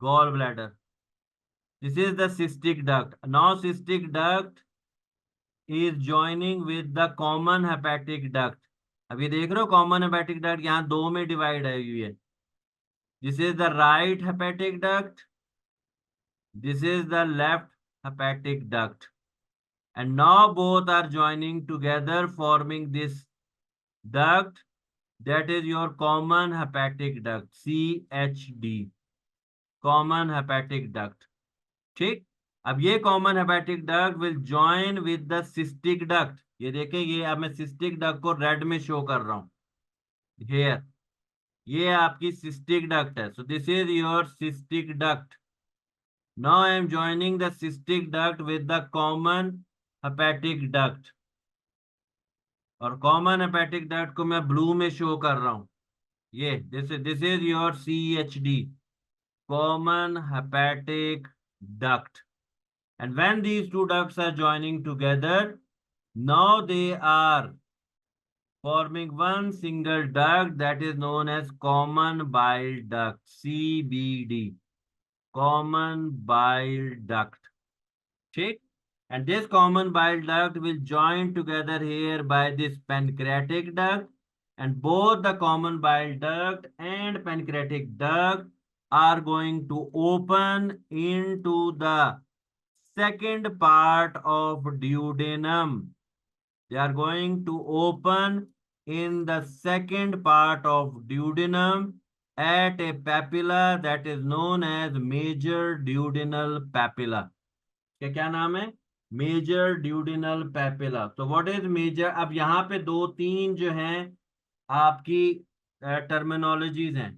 gall bladder. This is the cystic duct. Now cystic duct is joining with the common hepatic duct. अब ये देख रहे हो common hepatic duct यहाँ दो में डिवाइड है हुई है. This is the right hepatic duct, this is the left hepatic duct, and now both are joining together forming this duct, that is your common hepatic duct, CHD, common hepatic duct. ठीक. अब ये common hepatic duct will join with the cystic duct. ये देखें, ये अब मैं cystic duct को red में शो कर रहा हूं हेयर. ये आपकी सिस्टिक डक्ट है. So this is your cystic duct. Now I am joining the cystic duct with the common hepatic duct, और कॉमन हेपेटिक डक्ट को मैं ब्लू में शो कर रहा हूं. ये this is your CHD, common hepatic duct. And when these two ducts are joining together, now they are forming one single duct that is known as common bile duct, CBD, common bile duct. ठीक. And this common bile duct will join together here by this pancreatic duct, and both the common bile duct and pancreatic duct are going to open into the second part of duodenum. They are going to open in the second part of duodenum at a papilla that is known as major duodenal papilla. क्या नाम है? Major duodenal papilla. तो what is major? अब यहाँ पे दो तीन जो हैं आपकी टर्मिनोलॉजीज हैं.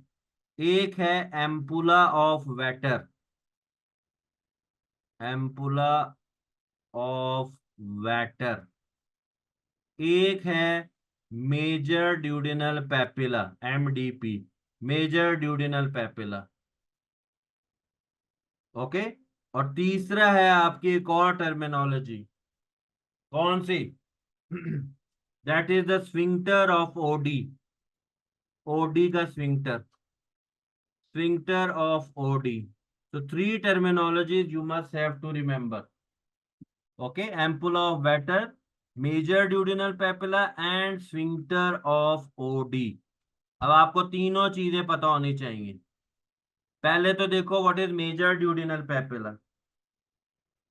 एक है ampulla of Vater, ampulla of Vater. एक है major duodenal papilla, MDP, major duodenal papilla. Okay. और तीसरा है आपकी एक और टर्मिनोलॉजी. कौन सी? That is the sphincter of Oddi. Oddi का sphincter, sphincter of Oddi. So three terminologies you must have to remember. Okay, ampulla of Vater, major duodenal papilla and sphincter of OD. अब आपको तीनों चीजें पता होनी चाहिए. पहले तो देखो what is major duodenal papilla.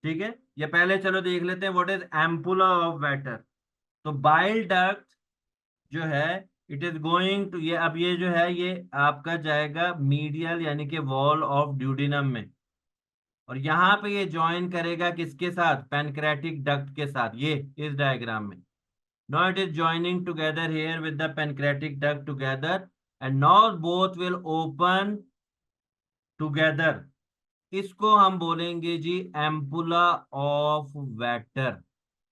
ठीक है, ये पहले चलो देख लेते हैं what is ampulla of Vater. तो बाइल डक्ट जो है इट इज गोइंग टू, ये अब ये जो है ये आपका जाएगा मीडियल यानी कि वॉल ऑफ ड्यूडिनम में, और यहाँ पे ये ज्वाइन करेगा किसके साथ? पैनक्रेटिक डक्ट के साथ. ये इस डायग्राम में now it is joining together here with the pancreatic duct together, and now both will open together. इसको हम बोलेंगे जी एम्पुला ऑफ वेटर.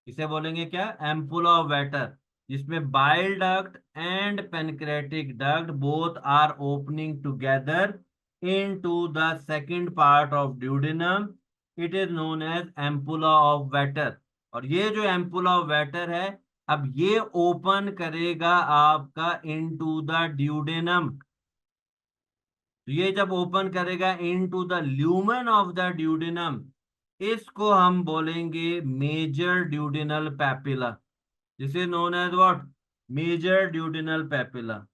इसे बोलेंगे क्या? एम्पुला ऑफ वेटर, जिसमें bile duct and pancreatic duct both are opening together into the second part of duodenum. It is known as ampulla of Vater. और ये जो ampulla of Vater है, अब ये ओपन करेगा आपका into the duodenum. तो ये जब ओपन करेगा into the lumen of the duodenum, इसको हम बोलेंगे major duodenal papilla. This is known as what? Major duodenal papilla.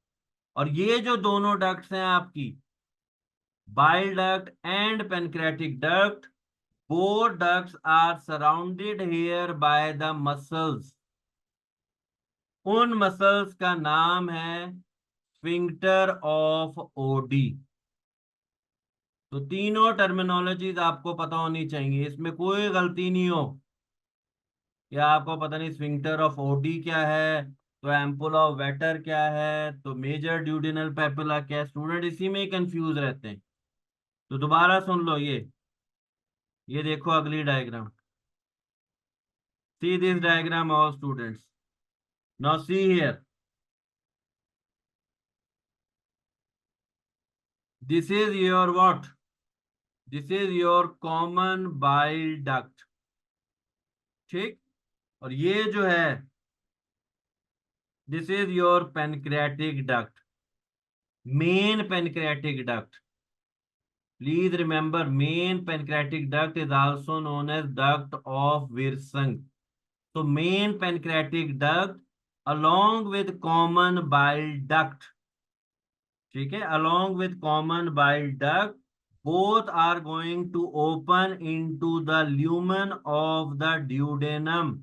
और ये जो दोनों डक्ट्स हैं आपकी, bile duct and pancreatic duct, both ducts are surrounded here by the muscles. उन मसल्स का नाम है स्फिंक्टर ऑफ ओडी. तो तीनों टर्मिनोलॉजीज आपको पता होनी चाहिए, इसमें कोई गलती नहीं हो. या आपको पता नहीं स्फिंक्टर ऑफ ओडी क्या है, तो एम्पुला ऑफ वेटर क्या है, तो मेजर ड्यूडिनल पैपिला क्या है. स्टूडेंट इसी में ही कंफ्यूज रहते हैं. तो दोबारा सुन लो. ये देखो अगली diagram. See this diagram, all students. Now see here. This is your what? This is your common bile duct. ठीक. और ये जो है this is your pancreatic duct, main pancreatic duct. Please remember, main pancreatic duct is also known as duct of Wirsung. So main pancreatic duct along with common bile duct, ठीक है, along with common bile duct, both are going to open into the lumen of the duodenum.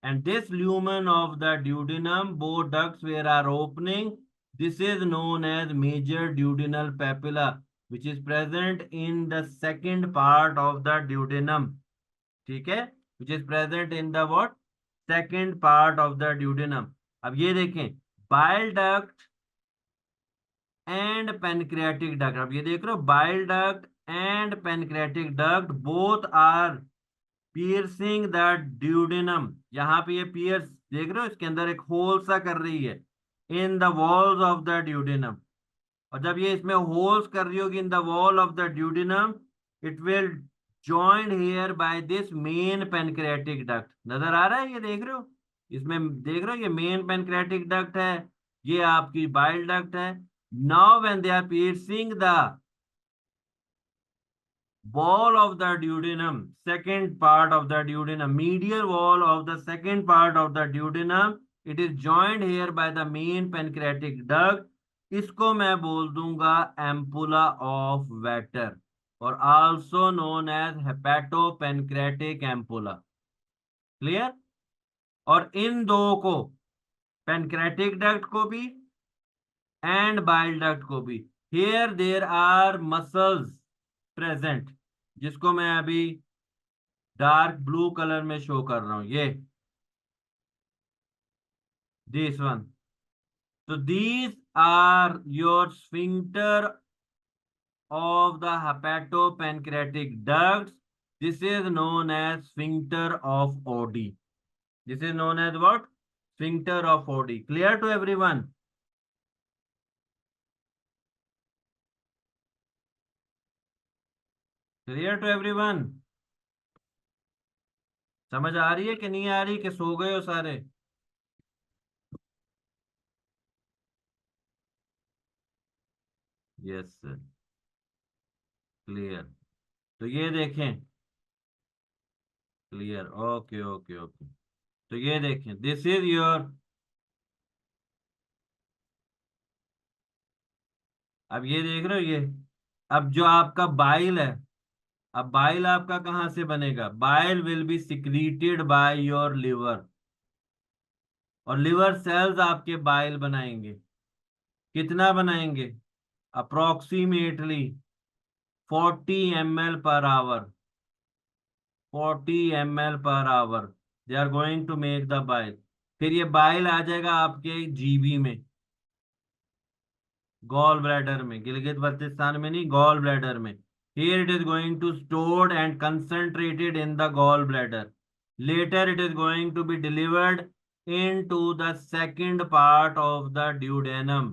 And this lumen of the duodenum, both ducts where are opening, this is known as major duodenal papilla, which is present in the second part of the duodenum. ठीक है, which is present in the what? Second part of the duodenum. अब ये देखें, bile duct and pancreatic duct, अब ये देख रहे हो, bile duct and pancreatic duct both are piercing the duodenum. यहाँ पे ये पियर्स देख रहे हो, इसके अंदर एक होल सा कर रही है in the walls of the duodenum. और जब ये इसमें होल्स कर रही होगी in the wall of the duodenum, it will joined here by this main pancreatic duct. नजर आ रहा है, ये देख रहे हो, इसमें देख रहे हो ये मेन पेनक्रियाटिक डक्ट है, ये आपकी बाइल डक्ट है। Now when they are piercing the wall of the duodenum, second part of the duodenum, medial wall of the second part of the duodenum, it is joined here by the main pancreatic duct. इसको मैं बोल दूंगा ampulla of Vater और also known as hepatopancreatic ampulla. Clear? और इन दो को, pancreatic duct को भी एंड बाइल डक्ट को भी, here there are muscles present, जिसको मैं अभी डार्क ब्लू कलर में शो कर रहा हूं, ये दिस वन। तो these are your sphincter of the hepatopancreatic ducts. This is known as sphincter of OD. This is known as what? Sphincter of OD. Clear to everyone? Clear to everyone? समझ आ रही है कि नहीं आ रही, कि सो गए हो सारे? Yes sir, clear. तो ये देखें, क्लियर, ओके ओके ओके। तो ये देखें, दिस इज योर, अब ये देख रहे हो ये, अब जो आपका बाइल है, अब बाइल आपका कहां से बनेगा? Bile will be secreted by your liver, और लिवर सेल्स आपके बाइल बनाएंगे। कितना बनाएंगे? Approximately 40 ml/h, 40 ml/h they are going to make the bile. फिर ये बाइल आ जाएगा आपके जीबी में, गॉल ब्लैडर में, गिलगित बल्तिस्तान में नहीं, गॉल ब्लैडर में। Here it is going to stored and concentrated in the gallbladder. Later it is going to be delivered into the second part of the duodenum.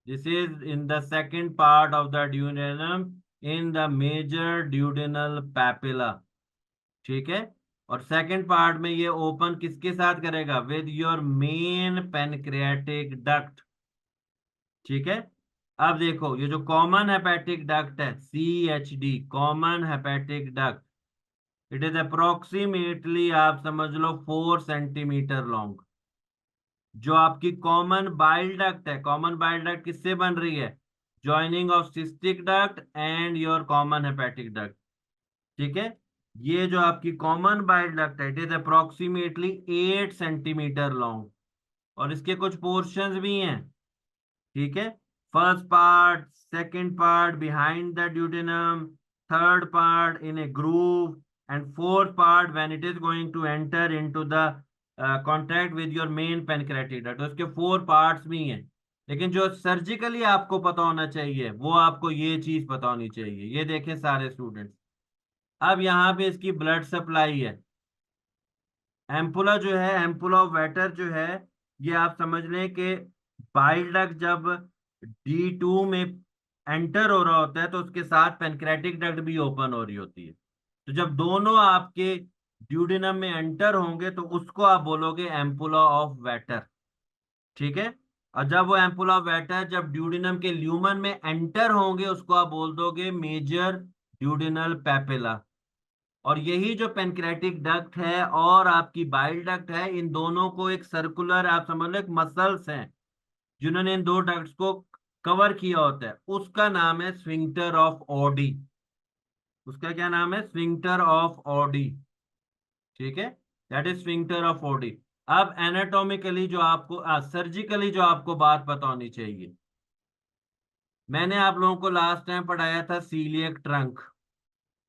This is in the second part of the duodenum in the major duodenal papilla. ठीक है? और second part में ये open किसके साथ करेगा? With your main pancreatic duct. ठीक है? अब देखो, ये जो कॉमन हेपेटिक डक्ट है, CHD, common hepatic duct, it is approximately, आप समझ लो, 4 सेंटीमीटर लॉन्ग। जो आपकी कॉमन बाइल डक्ट है, कॉमन बाइल डक्ट किससे बन रही है? Joining of cystic duct and your common hepatic duct. ठीक है, ये जो आपकी कॉमन बाइल डक्ट है, it is approximately 8 centimetre long, और इसके कुछ पोर्शंस भी हैं। ठीक है, first part, second part behind the duodenum, third part in a groove, and fourth part when it is going to enter into the contact with your main pancreatic duct. तो इसके 4 parts भी हैं, लेकिन जो सर्जिकली आपको पता होना चाहिए वो आपको ये चीज पता होनी चाहिए। ये देखें सारे स्टूडेंट्स, अब यहाँ पे इसकी ब्लड सप्लाई है। एम्पुला जो है, एम्पुला ऑफ वेटर जो है, ये आप समझ लें कि बाइल डक्ट जब D2 में एंटर हो रहा होता है तो उसके साथ पेनक्रेटिक डक्ट भी ओपन हो रही होती है। तो जब दोनों आपके ड्यूडेनम में एंटर होंगे तो उसको आप बोलोगे एम्पुला ऑफ वेटर। ठीक है, और जब वो एम्पुल ऑफ वेटर जब ड्यूडिनम के ल्यूमन में एंटर होंगे उसको आप बोल दोगे मेजर ड्यूडिनल पेपिला। और यही जो पेनक्रेटिक डक्ट है और आपकी बाइल डक्ट है, इन दोनों को एक सर्कुलर आप समझ लो एक मसल्स हैं जिन्होंने इन दो डक्ट्स को कवर किया होता है, उसका नाम है स्फिंक्टर ऑफ ऑडी। उसका क्या नाम है? Sphincter of Audi. ठीक है, that is sphincter of Audi. अब एनाटोमिकली जो आपको सर्जिकली जो आपको बात पता होनी चाहिए, मैंने आप लोगों को लास्ट टाइम पढ़ाया था सीलिएक ट्रंक,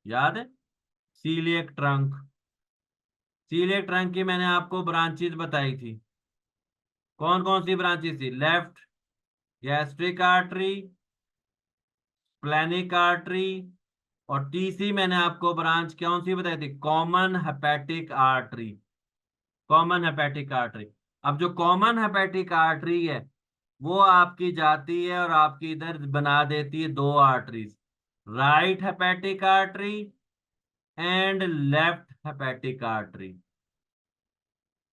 याद है? सीलिएक ट्रंक, सीलिएक ट्रंक की मैंने आपको ब्रांचेस बताई थी। कौन कौन सी ब्रांचेस थी? लेफ्ट गैस्ट्रिक आर्टरी, प्लेनिक आर्टरी, और तीसरी मैंने आपको ब्रांच कौन सी बताई थी? Common hepatic artery. Common hepatic artery. अब जो कॉमन हेपेटिक आर्टरी है वो आपकी जाती है और आपकी इधर बना देती है दो arteries, right hepatic artery and left hepatic artery.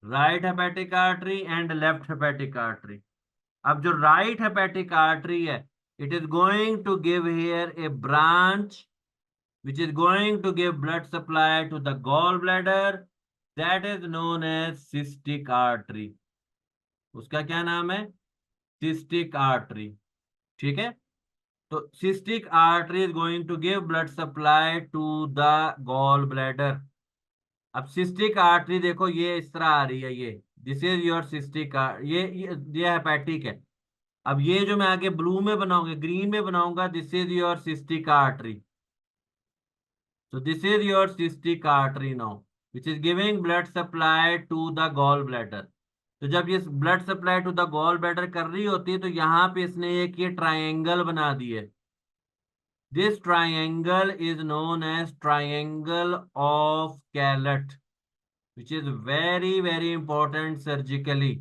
Right hepatic artery and left hepatic artery. अब जो राइट हेपेटिक आर्टरी है, it is going to give here a branch which is going to give blood supply to the gallbladder, that is known as cystic artery। उसका क्या नाम है? cystic artery। ठीक है, तो cystic artery is going to give blood supply to the gallbladder। अब cystic artery देखो ये इस तरह आ रही है, ये दिस इज योर cystic ये हेपेटिक है। अब ये जो मैं आगे ब्लू में बनाऊंगा, ग्रीन में बनाऊंगा, this is your cystic artery। So this is your cystic artery now, which is giving blood supply to the gallbladder। तो जब ये blood supply to the gall bladder कर रही होती है तो यहाँ पे इसने एक ये ट्रायंगल बना दी है। This triangle is known as triangle of Calot, which is very very important surgically.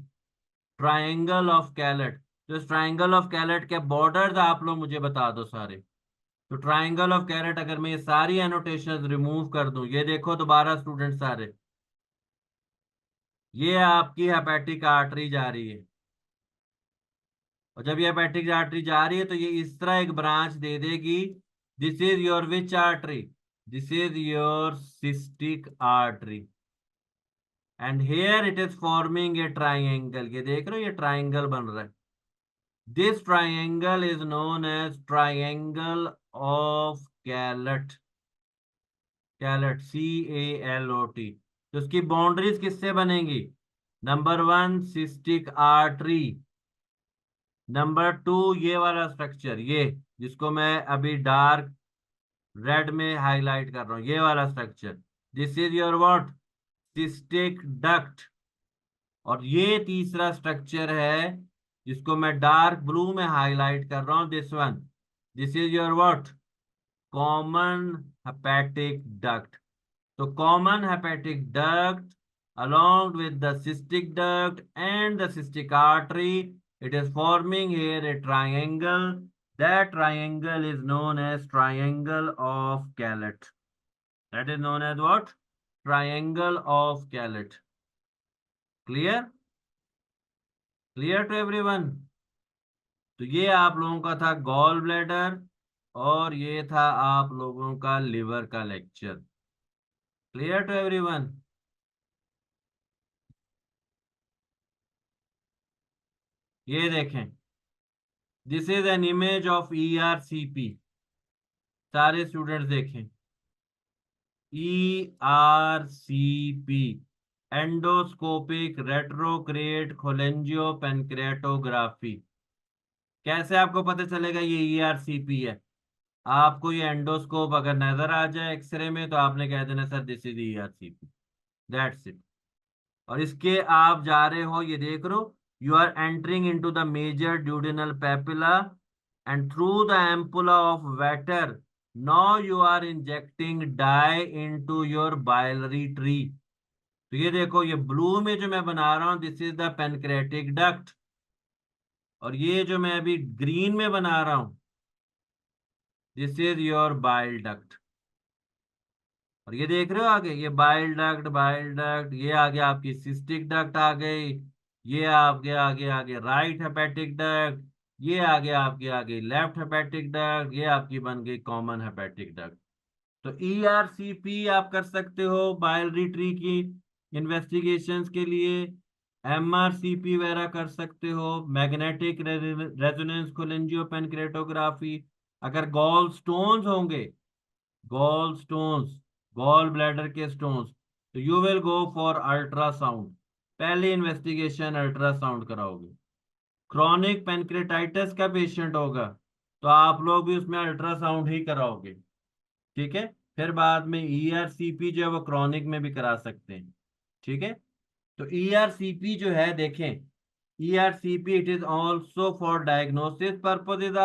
Triangle of Calot. तो इस ट्रायंगल ऑफ कैलट के बॉर्डर्स आप लोग मुझे बता दो सारे। तो ट्राइंगल ऑफ कैरेट अगर मैं ये सारी एनोटेशन रिमूव कर दूं, ये देखो दोबारा स्टूडेंट सारे, ये आपकी हेपेटिक आर्टरी जा रही है। और जब ये हेपेटिक आर्टरी जा रही है तो ये इस तरह एक ब्रांच दे देगी। This is your which artery? This is your cystic artery. And here it is forming a triangle. ये देख रहे हो, ये ट्राइंगल बन रहा है। This triangle is known as triangle of Calot. Calot, CALOT। तो उसकी बाउंड्रीज किससे बनेंगी? नंबर 1 सिस्टिक आर्टरी, नंबर 2 ये वाला स्ट्रक्चर, ये जिसको मैं अभी डार्क रेड में हाईलाइट कर रहा हूं, ये वाला structure, this is your what? Cystic duct. और ये तीसरा स्ट्रक्चर है जिसको मैं डार्क ब्लू में हाईलाइट कर रहा हूं, this one, this is your what? Common hepatic duct. So common hepatic duct along with the cystic duct and the cystic artery, it is forming here a triangle. That triangle is known as triangle of Calet. That is known as what? Triangle of Calet. Clear? Clear to everyone? तो ये आप लोगों का था gall bladder और ये था आप लोगों का लिवर का लेक्चर। Clear to everyone? ये देखें, this is an image of ERCP। सारे स्टूडेंट्स देखें, ERCP, endoscopic retrograde cholangiopancreatography. कैसे आपको पता चलेगा ये ERCP है? आपको ये एंडोस्कोप अगर नजर आ जाए एक्सरे में तो आपने कह देना sir this is ERCP, that's it. और इसके आप जा रहे हो, ये देख रहे हो, you are entering into the major duodenal papilla and through the ampulla of Vater now you are injecting dye into your biliary tree। तो ये देखो, ये ब्लू में जो मैं बना रहा हूं this is the pancreatic duct, और ये जो मैं अभी ग्रीन में बना रहा हूं this is your bile duct. और ये देख रहे हो आगे, ये बाइल डक्ट, बाइल डक्ट, ये आगे आपकी सिस्टिक डक्ट आ गई, ये आपके आगे आगे राइट हेपेटिक डक्ट, ये आगे आपके आगे लेफ्ट हेपेटिक डक्ट, ये आपकी बन गई कॉमन हेपेटिक डक्ट। तो ईआरसीपी आप कर सकते हो बाइलरी ट्री की इन्वेस्टिगेशंस के लिए, एमआरसीपी वगैरह कर सकते हो, मैग्नेटिक रेजोनेंस कोलिंजियोपेनक्रेटोग्राफी। अगर गॉल स्टोन्स होंगे, गॉल स्टोन्स, गॉल ब्लैडर के स्टोन्स, तो you will go for ultrasound. पहले इन्वेस्टिगेशन अल्ट्रासाउंड कराओगे। क्रॉनिक पेनक्रेटाइटिस का पेशेंट होगा तो आप लोग भी उसमें अल्ट्रासाउंड ही कराओगे। ठीक है। फिर बाद में ईआरसीपी जो है वो क्रॉनिक में भी करा सकते हैं। ठीक है। तो ईआरसीपी जो है देखें, ERCP it is also for diagnosis purposes